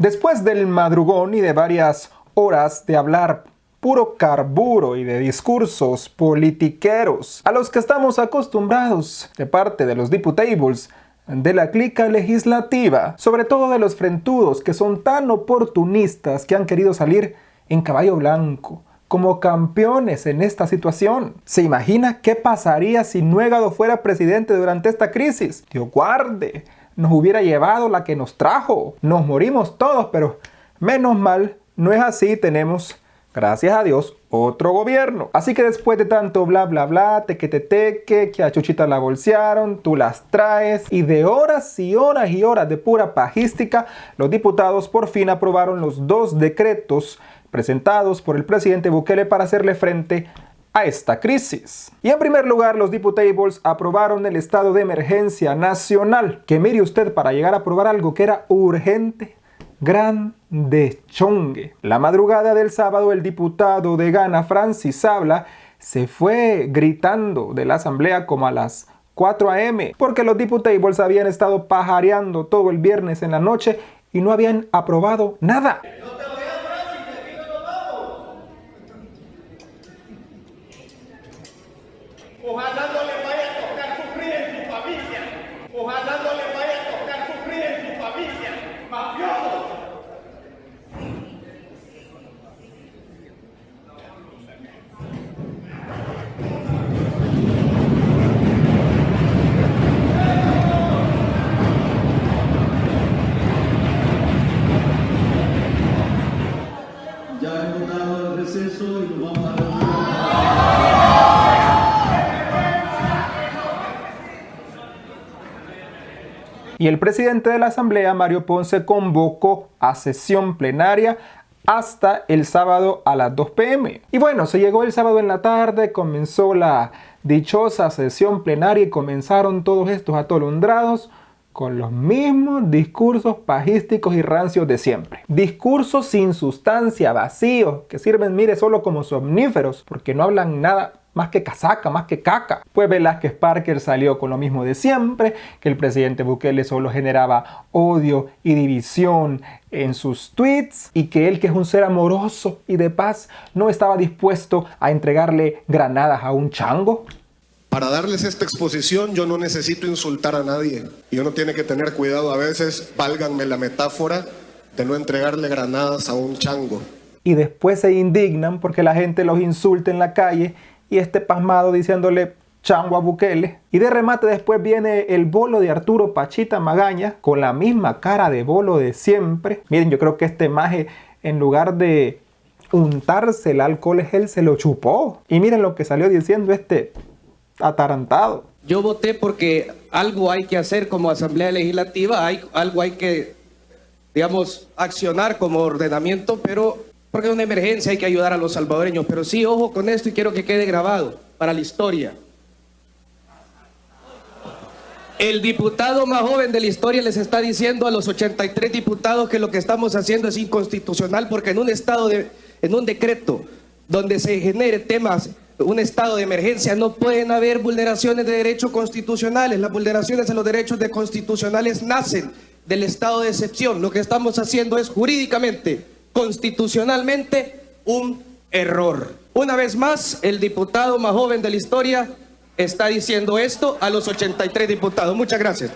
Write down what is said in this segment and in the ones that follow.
Después del madrugón y de varias horas de hablar puro carburo y de discursos politiqueros a los que estamos acostumbrados de parte de los diputables de la clica legislativa, sobre todo de los frentudos que son tan oportunistas que han querido salir en caballo blanco como campeones en esta situación. ¿Se imagina qué pasaría si Nuegado fuera presidente durante esta crisis? Dios guarde, nos hubiera llevado la que nos trajo. Nos morimos todos, pero menos mal, no es así. Tenemos, gracias a Dios, otro gobierno. Así que después de tanto bla bla bla, teque, que a Chuchita la bolsearon, tú las traes, y de horas y horas y horas de pura pajística, los diputados por fin aprobaron los 2 decretos presentados por el presidente Bukele para hacerle frente a esta crisis. Y en primer lugar, los diputables aprobaron el estado de emergencia nacional, que mire usted, para llegar a aprobar algo que era urgente, grande chongue. La madrugada del sábado, el diputado de Ghana, Francis Sabla, se fue gritando de la asamblea como a las 4 a.m. porque los diputables habían estado pajareando todo el viernes en la noche y no habían aprobado nada. Ojalá no le vaya a tocar sufrir en tu familia. Ojalá no le vaya a tocar sufrir en tu familia. ¡Mafiosos! Ya hemos dado el receso y nos vamos a reunir. Y el presidente de la asamblea, Mario Ponce, convocó a sesión plenaria hasta el sábado a las 2 p.m. Y bueno, se llegó el sábado en la tarde, comenzó la dichosa sesión plenaria y comenzaron todos estos atolondrados con los mismos discursos pajísticos y rancios de siempre. Discursos sin sustancia, vacíos, que sirven, mire, solo como somníferos, porque no hablan nada más que casaca, más que caca. Pues Velázquez Parker salió con lo mismo de siempre, que el presidente Bukele solo generaba odio y división en sus tweets, y que él, que es un ser amoroso y de paz, no estaba dispuesto a entregarle granadas a un chango. Para darles esta exposición yo no necesito insultar a nadie y uno tiene que tener cuidado a veces, válganme la metáfora, de no entregarle granadas a un chango. Y después se indignan porque la gente los insulta en la calle y pasmado diciéndole chango a Bukele. Y de remate después viene el bolo de Arturo Pachita Magaña con la misma cara de bolo de siempre. Miren, yo creo que maje, en lugar de untarse el alcohol gel, se lo chupó. Y miren lo que salió diciendo atarantado. Yo voté porque algo hay que hacer como Asamblea Legislativa, algo hay que, digamos, accionar como ordenamiento, pero porque es una emergencia, hay que ayudar a los salvadoreños. Pero sí, ojo con esto y quiero que quede grabado para la historia. El diputado más joven de la historia les está diciendo a los 83 diputados que lo que estamos haciendo es inconstitucional, porque en un decreto donde se genere temas, un estado de emergencia, no pueden haber vulneraciones de derechos constitucionales. Las vulneraciones de los derechos constitucionales nacen del estado de excepción. Lo que estamos haciendo es jurídicamente, constitucionalmente, un error. Una vez más, el diputado más joven de la historia está diciendo esto a los 83 diputados. Muchas gracias.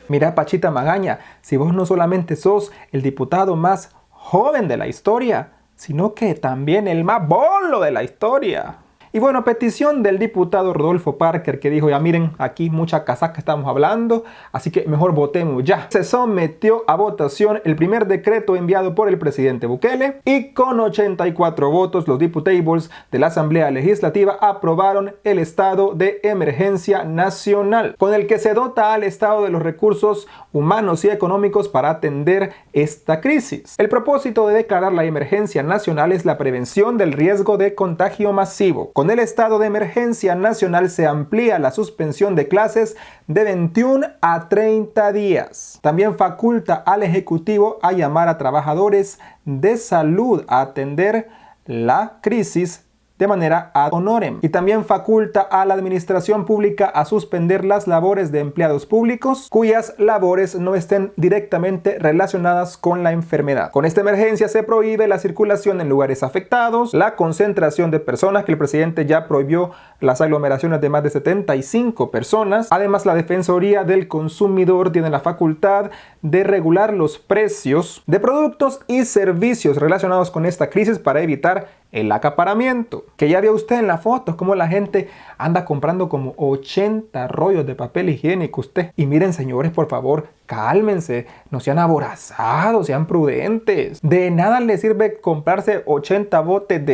Mira, Pachita Magaña, si vos no solamente sos el diputado más joven de la historia, sino que también el más bolo de la historia. Y bueno, petición del diputado Rodolfo Parker, que dijo, ya miren, aquí mucha casaca estamos hablando, así que mejor votemos ya. Se sometió a votación el primer decreto enviado por el presidente Bukele, y con 84 votos los diputables de la Asamblea Legislativa aprobaron el estado de emergencia nacional, con el que se dota al Estado de los recursos humanos y económicos para atender esta crisis. El propósito de declarar la emergencia nacional es la prevención del riesgo de contagio masivo. Con el estado de emergencia nacional se amplía la suspensión de clases de 21 a 30 días. También faculta al Ejecutivo a llamar a trabajadores de salud a atender la crisis de manera ad honorem, y también faculta a la administración pública a suspender las labores de empleados públicos cuyas labores no estén directamente relacionadas con la enfermedad. Con esta emergencia se prohíbe la circulación en lugares afectados, la concentración de personas, que el presidente ya prohibió las aglomeraciones de más de 75 personas. Además, la Defensoría del Consumidor tiene la facultad de regular los precios de productos y servicios relacionados con esta crisis para evitar el acaparamiento. Que ya vio usted en las fotos cómo la gente anda comprando como 80 rollos de papel higiénico usted. Y miren, señores, por favor, cálmense, no sean aborazados, sean prudentes. De nada les sirve comprarse 80 botes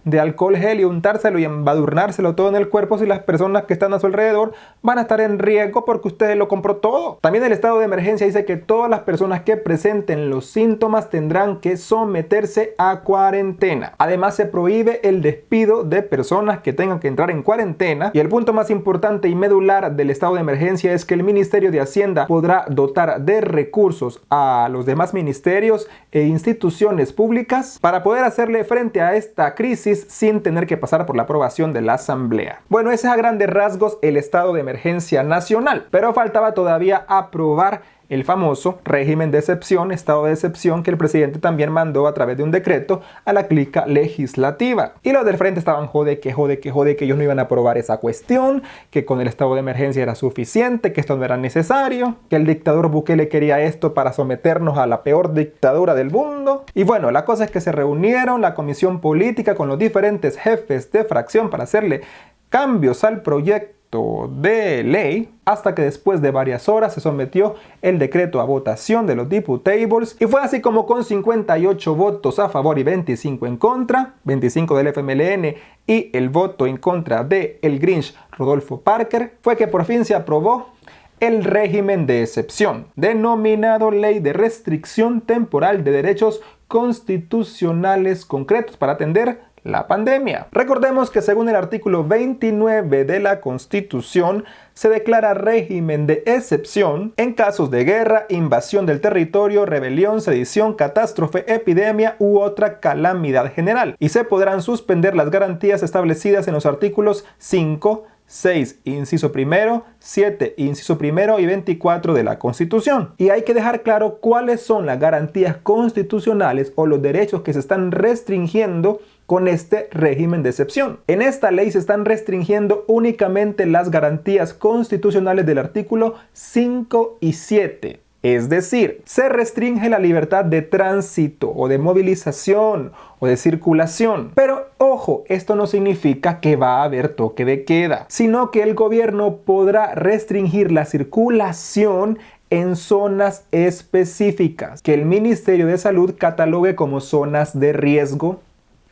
de alcohol gel y untárselo y embadurnárselo todo en el cuerpo si las personas que están a su alrededor van a estar en riesgo porque usted lo compró todo. También el estado de emergencia dice que todas las personas que presenten los síntomas tendrán que someterse a cuarentena. Además, se prohíbe el despido de personas que tengan que entrar en cuarentena, y el punto más importante y medular del estado de emergencia es que el Ministerio de Hacienda podrá dotar de recursos a los demás ministerios e instituciones públicas para poder hacerle frente a esta crisis sin tener que pasar por la aprobación de la Asamblea. Bueno, ese es a grandes rasgos el estado de emergencia nacional, pero faltaba todavía aprobar el famoso régimen de excepción, estado de excepción, que el presidente también mandó a través de un decreto a la clica legislativa. Y los del frente estaban que ellos no iban a aprobar esa cuestión, que con el estado de emergencia era suficiente, que esto no era necesario, que el dictador Bukele quería esto para someternos a la peor dictadura del mundo. Y bueno, la cosa es que se reunieron la comisión política con los diferentes jefes de fracción para hacerle cambios al proyecto de ley, hasta que después de varias horas se sometió el decreto a votación de los diputables, y fue así como con 58 votos a favor y 25 en contra, 25 del FMLN y el voto en contra de el Grinch Rodolfo Parker, fue que por fin se aprobó el régimen de excepción, denominado Ley de Restricción Temporal de Derechos Constitucionales Concretos para atender la pandemia. Recordemos que según el artículo 29 de la Constitución, se declara régimen de excepción en casos de guerra, invasión del territorio, rebelión, sedición, catástrofe, epidemia u otra calamidad general, y se podrán suspender las garantías establecidas en los artículos 5, 6, inciso primero, 7, inciso primero y 24 de la Constitución. Y hay que dejar claro cuáles son las garantías constitucionales o los derechos que se están restringiendo con este régimen de excepción. En esta ley se están restringiendo únicamente las garantías constitucionales del artículo 5 y 7. Es decir, se restringe la libertad de tránsito o de movilización o de circulación. Pero ojo, esto no significa que va a haber toque de queda, sino que el gobierno podrá restringir la circulación en zonas específicas que el Ministerio de Salud catalogue como zonas de riesgo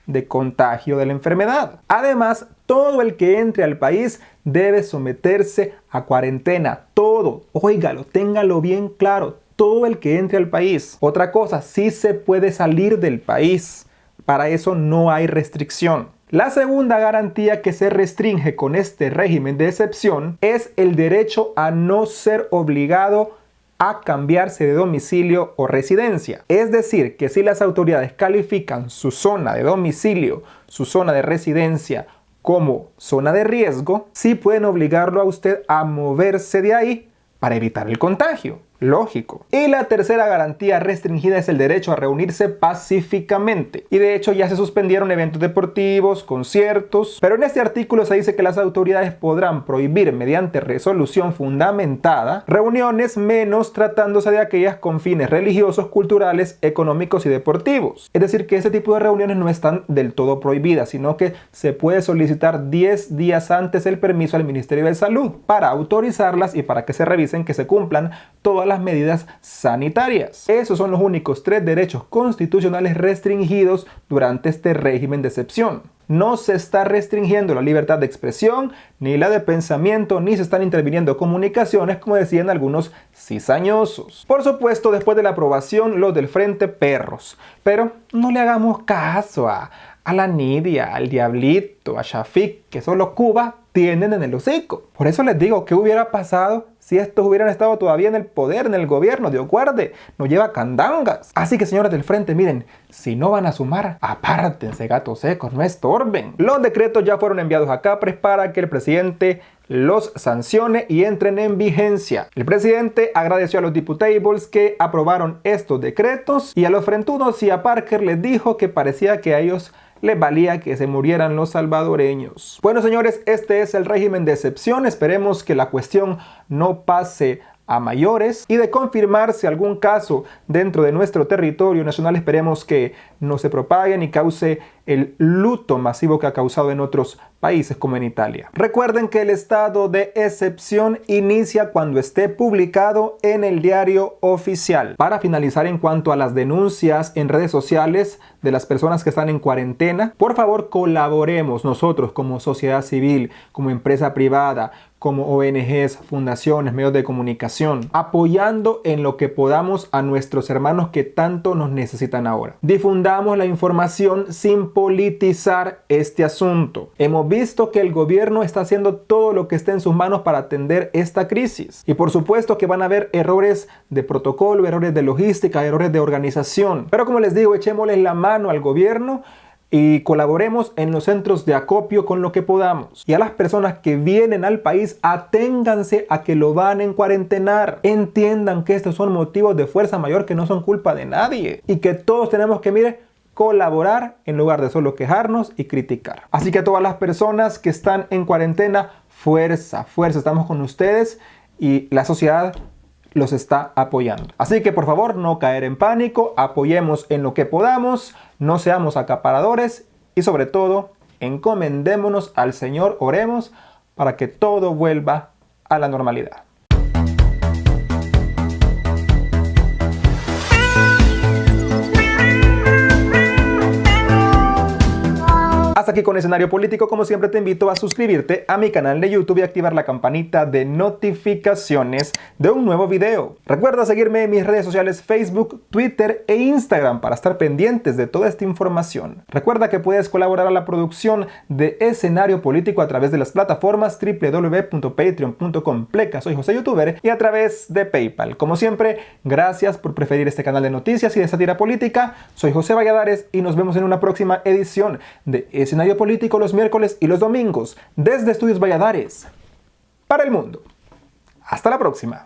de contagio de la enfermedad. Además, todo el que entre al país debe someterse a cuarentena. Todo, óigalo, téngalo bien claro, todo el que entre al país. Otra cosa, sí se puede salir del país. Para eso no hay restricción. La segunda garantía que se restringe con este régimen de excepción es el derecho a no ser obligado a cambiarse de domicilio o residencia. Es decir, que si las autoridades califican su zona de domicilio, su zona de residencia como zona de riesgo, sí pueden obligarlo a usted a moverse de ahí para evitar el contagio. Lógico. Y la tercera garantía restringida es el derecho a reunirse pacíficamente. Y de hecho ya se suspendieron eventos deportivos, conciertos, pero en este artículo se dice que las autoridades podrán prohibir mediante resolución fundamentada reuniones menos tratándose de aquellas con fines religiosos, culturales, económicos y deportivos. Es decir, que ese tipo de reuniones no están del todo prohibidas, sino que se puede solicitar 10 días antes el permiso al Ministerio de Salud para autorizarlas y para que se revisen que se cumplan todas las medidas sanitarias. Esos son los únicos 3 derechos constitucionales restringidos durante este régimen de excepción. No se está restringiendo la libertad de expresión, ni la de pensamiento, ni se están interviniendo comunicaciones, como decían algunos cizañosos. Por supuesto, después de la aprobación, los del frente perros. Pero no le hagamos caso a la Nidia, al Diablito, a Shafik, que solo Cuba tienen en el hocico. Por eso les digo, ¿qué hubiera pasado si estos hubieran estado todavía en el poder, en el gobierno. Dios guarde, nos lleva candangas. Así que, señores del frente, miren, si no van a sumar, apártense, gatos secos, no estorben. Los decretos ya fueron enviados a CAPRES para que el presidente los sancione y entren en vigencia. El presidente agradeció a los diputables que aprobaron estos decretos y a los frentudos y a Parker les dijo que parecía que a ellos les valía que se murieran los salvadoreños. Bueno, señores, este es el régimen de excepción. Esperemos que la cuestión no pase a mayores, y de confirmarse algún caso dentro de nuestro territorio nacional, esperemos que no se propague ni cause el luto masivo que ha causado en otros países como en Italia. Recuerden que el estado de excepción inicia cuando esté publicado en el diario oficial. Para finalizar, en cuanto a las denuncias en redes sociales de las personas que están en cuarentena, por favor colaboremos nosotros como sociedad civil, como empresa privada, como ONGs, fundaciones, medios de comunicación, apoyando en lo que podamos a nuestros hermanos que tanto nos necesitan ahora. Difundamos la información sin politizar este asunto. Hemos visto que el gobierno está haciendo todo lo que esté en sus manos para atender esta crisis. Y por supuesto que van a haber errores de protocolo, errores de logística, errores de organización. Pero como les digo, echémosle la mano al gobierno y colaboremos en los centros de acopio con lo que podamos. Y a las personas que vienen al país, aténganse a que lo van a cuarentenar. Entiendan que estos son motivos de fuerza mayor que no son culpa de nadie. Y que todos tenemos que, mire, colaborar en lugar de solo quejarnos y criticar. Así que a todas las personas que están en cuarentena, fuerza, fuerza, estamos con ustedes y la sociedad los está apoyando. Así que por favor no caer en pánico, apoyemos en lo que podamos, no seamos acaparadores y sobre todo encomendémonos al Señor, oremos para que todo vuelva a la normalidad. Hasta aquí con Escenario Político. Como siempre te invito a suscribirte a mi canal de YouTube y activar la campanita de notificaciones de un nuevo video. Recuerda seguirme en mis redes sociales Facebook, Twitter e Instagram para estar pendientes de toda esta información. Recuerda que puedes colaborar a la producción de Escenario Político a través de las plataformas www.patreon.com/soy José Youtuber y a través de PayPal. Como siempre, gracias por preferir este canal de noticias y de sátira política. Soy José Valladares y nos vemos en una próxima edición de Escenario Político los miércoles y los domingos desde Estudios Valladares para el mundo. Hasta la próxima.